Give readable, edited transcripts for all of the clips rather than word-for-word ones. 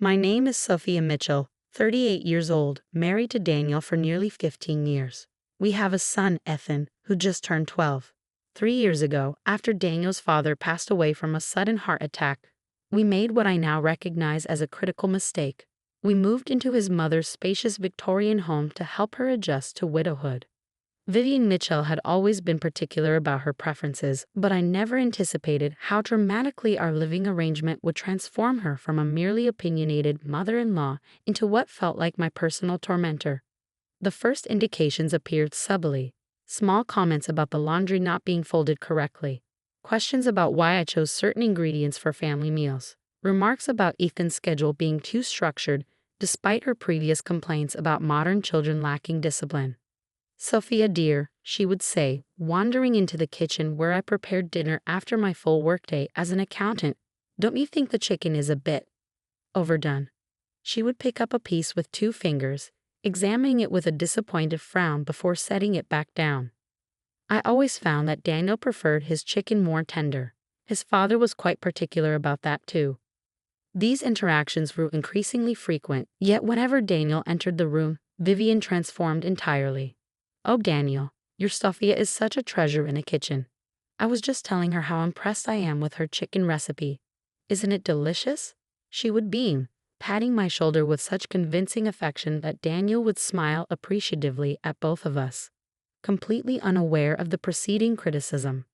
My name is Sophia Mitchell, 38 years old, married to Daniel for nearly 15 years. We have a son, Ethan, who just turned 12. 3 years ago, after Daniel's father passed away from a sudden heart attack, we made what I now recognize as a critical mistake. We moved into his mother's spacious Victorian home to help her adjust to widowhood. Vivian Mitchell had always been particular about her preferences, but I never anticipated how dramatically our living arrangement would transform her from a merely opinionated mother-in-law into what felt like my personal tormentor. The first indications appeared subtly: small comments about the laundry not being folded correctly, questions about why I chose certain ingredients for family meals, remarks about Ethan's schedule being too structured despite her previous complaints about modern children lacking discipline. "Sophia, dear," she would say, wandering into the kitchen where I prepared dinner after my full workday as an accountant, "don't you think the chicken is a bit overdone?" She would pick up a piece with 2 fingers, examining it with a disappointed frown before setting it back down. I always found that Daniel preferred his chicken more tender. His father was quite particular about that too. These interactions grew increasingly frequent, yet whenever Daniel entered the room, Vivian transformed entirely. "Oh, Daniel, your Sophia is such a treasure in a kitchen. I was just telling her how impressed I am with her chicken recipe. Isn't it delicious?" She would beam, patting my shoulder with such convincing affection that Daniel would smile appreciatively at both of us, completely unaware of the preceding criticism.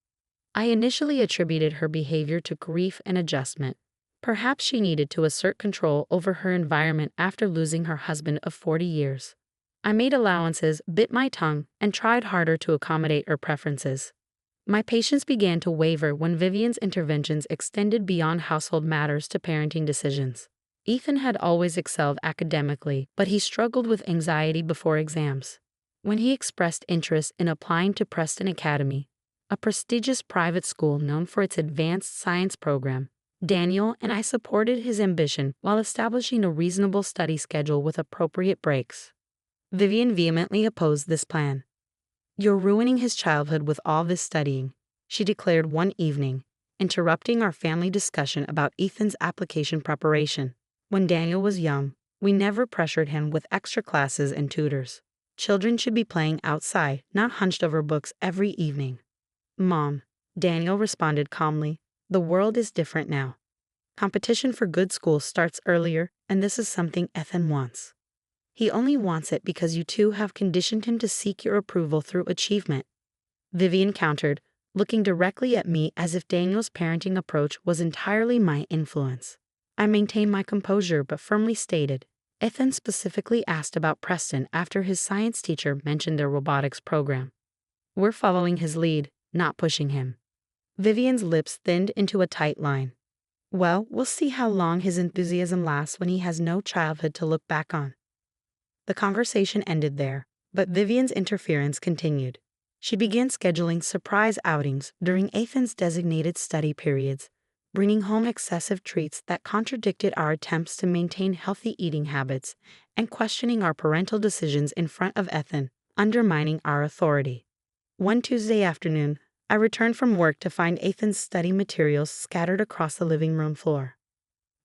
I initially attributed her behavior to grief and adjustment. Perhaps she needed to assert control over her environment after losing her husband of 40 years. I made allowances, bit my tongue, and tried harder to accommodate her preferences. My patience began to waver when Vivian's interventions extended beyond household matters to parenting decisions. Ethan had always excelled academically, but he struggled with anxiety before exams. When he expressed interest in applying to Preston Academy, a prestigious private school known for its advanced science program, Daniel and I supported his ambition while establishing a reasonable study schedule with appropriate breaks. Vivian vehemently opposed this plan. "You're ruining his childhood with all this studying," she declared one evening, interrupting our family discussion about Ethan's application preparation. When Daniel was young, we never pressured him with extra classes and tutors. Children should be playing outside, not hunched over books every evening. "Mom," Daniel responded calmly, "the world is different now. Competition for good schools starts earlier, and this is something Ethan wants. He only wants it because you two have conditioned him to seek your approval through achievement." Vivian countered, looking directly at me as if Daniel's parenting approach was entirely my influence. I maintained my composure but firmly stated, "Ethan specifically asked about Preston after his science teacher mentioned their robotics program. We're following his lead, not pushing him." Vivian's lips thinned into a tight line. "Well, we'll see how long his enthusiasm lasts when he has no childhood to look back on." The conversation ended there, but Vivian's interference continued. She began scheduling surprise outings during Ethan's designated study periods, bringing home excessive treats that contradicted our attempts to maintain healthy eating habits, and questioning our parental decisions in front of Ethan, undermining our authority. One Tuesday afternoon, I returned from work to find Ethan's study materials scattered across the living room floor.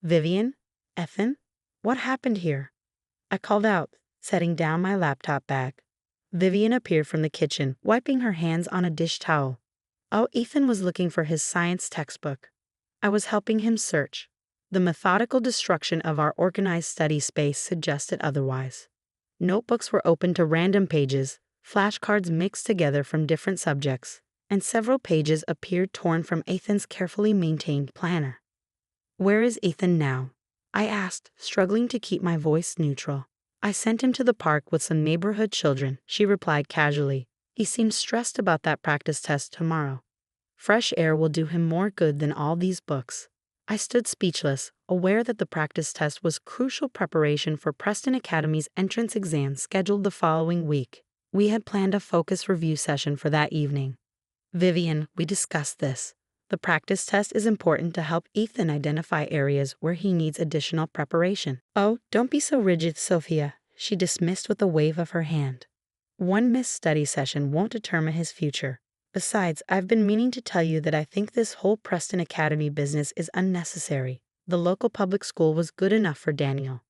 "Vivian? Ethan? What happened here?" I called out, setting down my laptop bag. Vivian appeared from the kitchen, wiping her hands on a dish towel. "Oh, Ethan was looking for his science textbook. I was helping him search." The methodical destruction of our organized study space suggested otherwise. Notebooks were open to random pages, flashcards mixed together from different subjects, and several pages appeared torn from Ethan's carefully maintained planner. "Where is Ethan now?" I asked, struggling to keep my voice neutral. "I sent him to the park with some neighborhood children," she replied casually. "He seems stressed about that practice test tomorrow. Fresh air will do him more good than all these books." I stood speechless, aware that the practice test was crucial preparation for Preston Academy's entrance exam scheduled the following week. We had planned a focus review session for that evening. "Vivian, we discussed this. The practice test is important to help Ethan identify areas where he needs additional preparation." "Oh, don't be so rigid, Sophia," she dismissed with a wave of her hand. "One missed study session won't determine his future. Besides, I've been meaning to tell you that I think this whole Preston Academy business is unnecessary. The local public school was good enough for Daniel.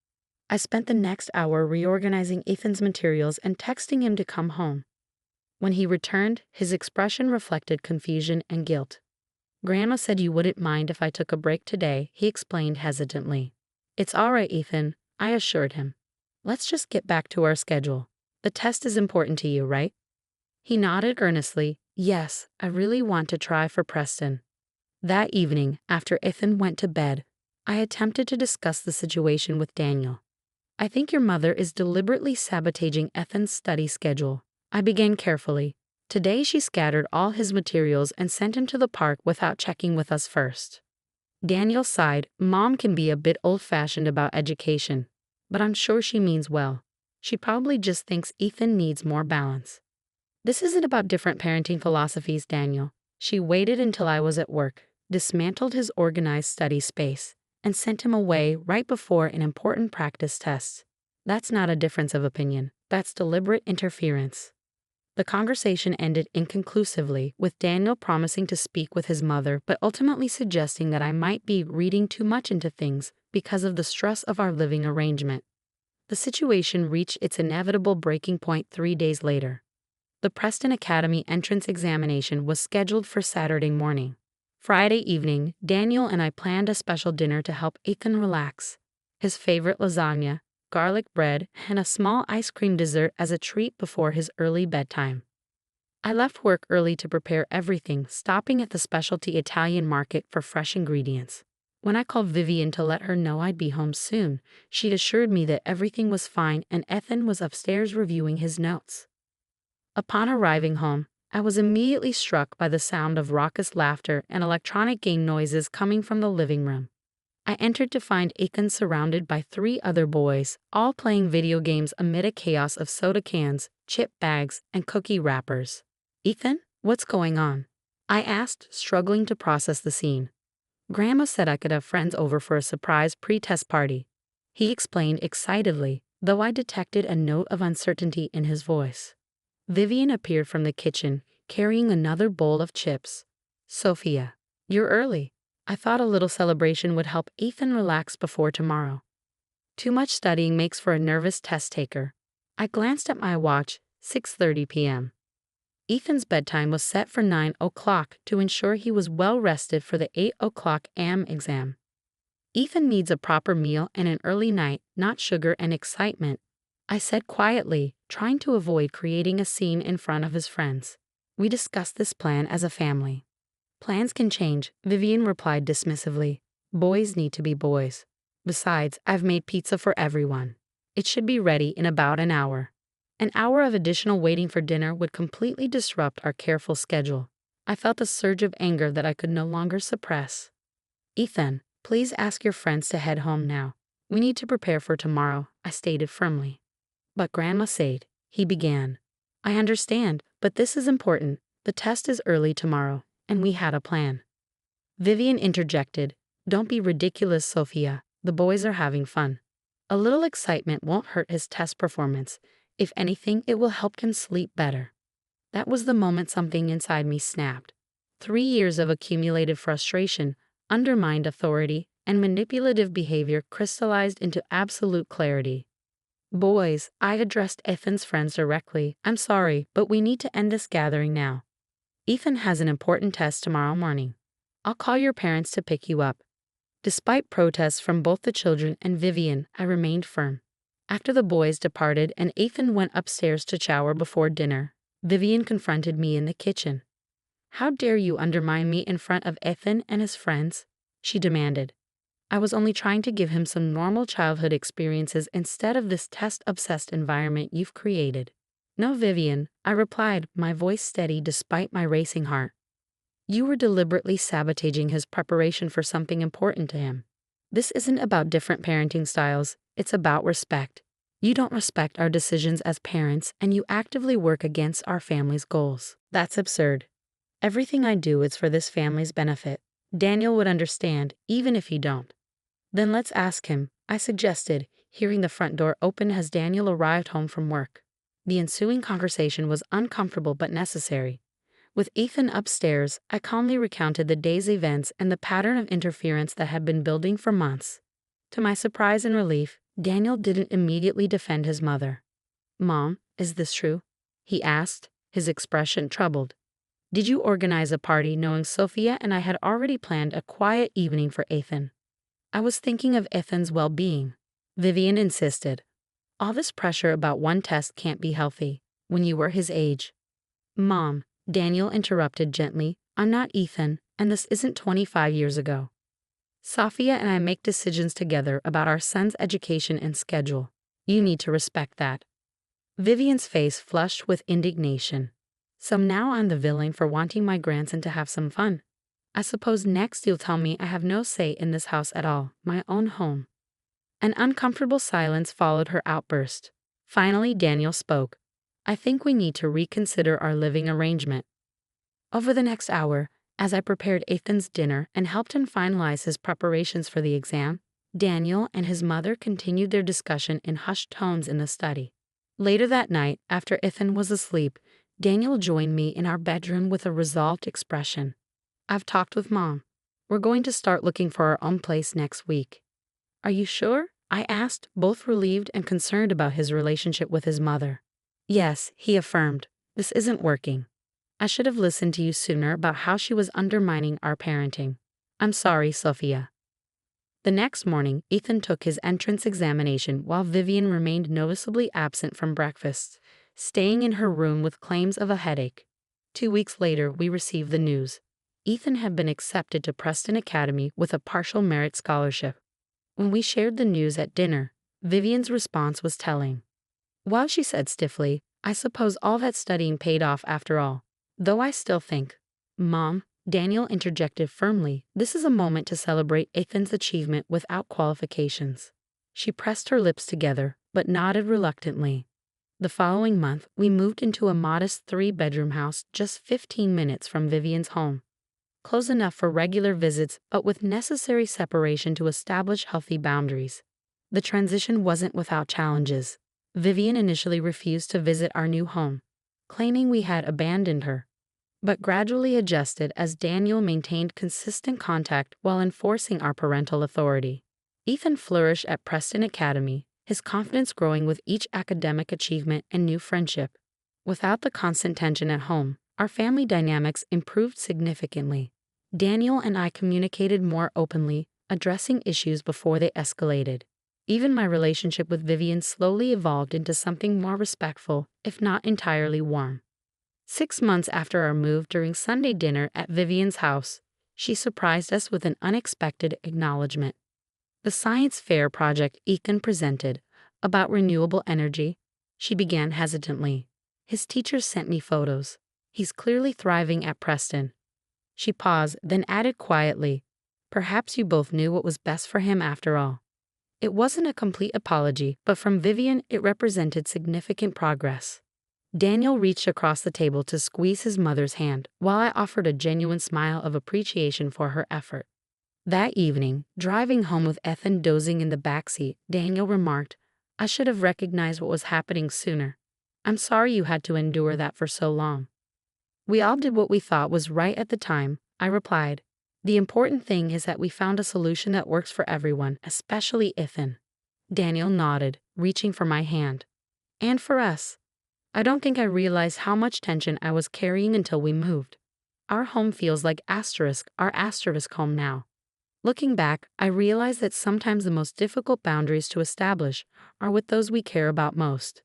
I spent the next hour reorganizing Ethan's materials and texting him to come home. When he returned, his expression reflected confusion and guilt. "Grandma said you wouldn't mind if I took a break today," he explained hesitantly. "It's all right, Ethan," I assured him. "Let's just get back to our schedule. The test is important to you, right?" He nodded earnestly. "Yes, I really want to try for Preston." That evening, after Ethan went to bed, I attempted to discuss the situation with Daniel. "I think your mother is deliberately sabotaging Ethan's study schedule." I began carefully. "Today she scattered all his materials and sent him to the park without checking with us first." Daniel sighed. "Mom can be a bit old-fashioned about education, but I'm sure she means well. She probably just thinks Ethan needs more balance." "This isn't about different parenting philosophies, Daniel." She waited until I was at work, dismantled his organized study space, and sent him away right before an important practice test. "That's not a difference of opinion. That's deliberate interference." The conversation ended inconclusively, with Daniel promising to speak with his mother but ultimately suggesting that I might be reading too much into things because of the stress of our living arrangement. The situation reached its inevitable breaking point 3 days later. The Preston Academy entrance examination was scheduled for Saturday morning. Friday evening, Daniel and I planned a special dinner to help Ethan relax. His favorite lasagna, garlic bread, and a small ice cream dessert as a treat before his early bedtime. I left work early to prepare everything, stopping at the specialty Italian market for fresh ingredients. When I called Vivian to let her know I'd be home soon, she assured me that everything was fine and Ethan was upstairs reviewing his notes. Upon arriving home, I was immediately struck by the sound of raucous laughter and electronic game noises coming from the living room. I entered to find Ethan surrounded by 3 other boys, all playing video games amid a chaos of soda cans, chip bags, and cookie wrappers. "Ethan, what's going on?" I asked, struggling to process the scene. "Grandma said I could have friends over for a surprise pre-test party," he explained excitedly, though I detected a note of uncertainty in his voice. Vivian appeared from the kitchen, carrying another bowl of chips. "Sophia, you're early. I thought a little celebration would help Ethan relax before tomorrow." Too much studying makes for a nervous test taker. I glanced at my watch, 6:30 p.m. Ethan's bedtime was set for 9 o'clock to ensure he was well rested for the 8 o'clock a.m. exam. "Ethan needs a proper meal and an early night, not sugar and excitement," I said quietly, trying to avoid creating a scene in front of his friends. "We discussed this plan as a family." "Plans can change," Vivian replied dismissively. "Boys need to be boys. Besides, I've made pizza for everyone. It should be ready in about an hour." An hour of additional waiting for dinner would completely disrupt our careful schedule. I felt a surge of anger that I could no longer suppress. "Ethan, please ask your friends to head home now. We need to prepare for tomorrow," I stated firmly. "But Grandma said," he began. "I understand, but this is important. The test is early tomorrow, and we had a plan." Vivian interjected. "Don't be ridiculous, Sophia. The boys are having fun. A little excitement won't hurt his test performance. If anything, it will help him sleep better." That was the moment something inside me snapped. 3 years of accumulated frustration, undermined authority, and manipulative behavior crystallized into absolute clarity. "Boys," I addressed Ethan's friends directly, "I'm sorry, but we need to end this gathering now. Ethan has an important test tomorrow morning. I'll call your parents to pick you up." Despite protests from both the children and Vivian, I remained firm. After the boys departed and Ethan went upstairs to shower before dinner, Vivian confronted me in the kitchen. "How dare you undermine me in front of Ethan and his friends?" she demanded. "I was only trying to give him some normal childhood experiences instead of this test-obsessed environment you've created." "No, Vivian," I replied, my voice steady despite my racing heart. "You were deliberately sabotaging his preparation for something important to him. This isn't about different parenting styles, it's about respect. You don't respect our decisions as parents, and you actively work against our family's goals. That's absurd. Everything I do is for this family's benefit. Daniel would understand, even if you don't." "Then let's ask him," I suggested, hearing the front door open as Daniel arrived home from work. The ensuing conversation was uncomfortable but necessary. With Ethan upstairs, I calmly recounted the day's events and the pattern of interference that had been building for months. To my surprise and relief, Daniel didn't immediately defend his mother. "Mom, is this true?" he asked, his expression troubled. "Did you organize a party knowing Sophia and I had already planned a quiet evening for Ethan?" "I was thinking of Ethan's well-being," Vivian insisted. "All this pressure about one test can't be healthy when you were his age." "Mom," Daniel interrupted gently, "I'm not Ethan, and this isn't 25 years ago. Sophia and I make decisions together about our son's education and schedule. You need to respect that." Vivian's face flushed with indignation. "So now I'm the villain for wanting my grandson to have some fun. I suppose next you'll tell me I have no say in this house at all, my own home." An uncomfortable silence followed her outburst. Finally, Daniel spoke. "I think we need to reconsider our living arrangement." Over the next hour, as I prepared Ethan's dinner and helped him finalize his preparations for the exam, Daniel and his mother continued their discussion in hushed tones in the study. Later that night, after Ethan was asleep, Daniel joined me in our bedroom with a resolved expression. "I've talked with Mom. We're going to start looking for our own place next week." "Are you sure?" I asked, both relieved and concerned about his relationship with his mother. "Yes," he affirmed. "This isn't working. I should have listened to you sooner about how she was undermining our parenting. I'm sorry, Sophia." The next morning, Ethan took his entrance examination while Vivian remained noticeably absent from breakfast, staying in her room with claims of a headache. 2 weeks later, we received the news. Ethan had been accepted to Preston Academy with a partial merit scholarship. When we shared the news at dinner, Vivian's response was telling. While she said stiffly, "I suppose all that studying paid off after all. Though I still think." "Mom," Daniel interjected firmly, "this is a moment to celebrate Ethan's achievement without qualifications." She pressed her lips together, but nodded reluctantly. The following month, we moved into a modest 3-bedroom house just 15 minutes from Vivian's home. Close enough for regular visits, but with necessary separation to establish healthy boundaries. The transition wasn't without challenges. Vivian initially refused to visit our new home, claiming we had abandoned her, but gradually adjusted as Daniel maintained consistent contact while enforcing our parental authority. Ethan flourished at Preston Academy, his confidence growing with each academic achievement and new friendship. Without the constant tension at home, our family dynamics improved significantly. Daniel and I communicated more openly, addressing issues before they escalated. Even my relationship with Vivian slowly evolved into something more respectful, if not entirely warm. 6 months after our move, during Sunday dinner at Vivian's house, she surprised us with an unexpected acknowledgement. The science fair project Ethan presented, about renewable energy, she began hesitantly. His teachers sent me photos. He's clearly thriving at Preston. She paused, then added quietly, "Perhaps you both knew what was best for him after all." It wasn't a complete apology, but from Vivian it represented significant progress. Daniel reached across the table to squeeze his mother's hand, while I offered a genuine smile of appreciation for her effort. That evening, driving home with Ethan dozing in the backseat, Daniel remarked, "I should have recognized what was happening sooner. I'm sorry you had to endure that for so long." "We all did what we thought was right at the time," I replied. "The important thing is that we found a solution that works for everyone, especially Ethan." Daniel nodded, reaching for my hand. "And for us. I don't think I realized how much tension I was carrying until we moved. Our home feels like our asterisk home now." Looking back, I realized that sometimes the most difficult boundaries to establish are with those we care about most.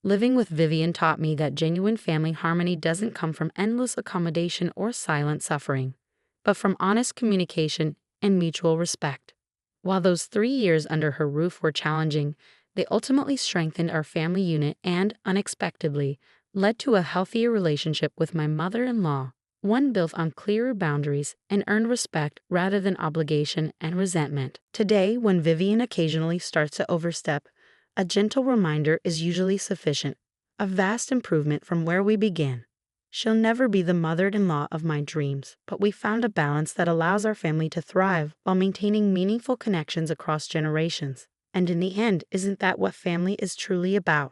Living with Vivian taught me that genuine family harmony doesn't come from endless accommodation or silent suffering, but from honest communication and mutual respect. While those 3 years under her roof were challenging, they ultimately strengthened our family unit and, unexpectedly, led to a healthier relationship with my mother-in-law, one built on clearer boundaries and earned respect rather than obligation and resentment. Today, when Vivian occasionally starts to overstep, a gentle reminder is usually sufficient, a vast improvement from where we began. She'll never be the mother-in-law of my dreams, but we found a balance that allows our family to thrive while maintaining meaningful connections across generations. And in the end, isn't that what family is truly about?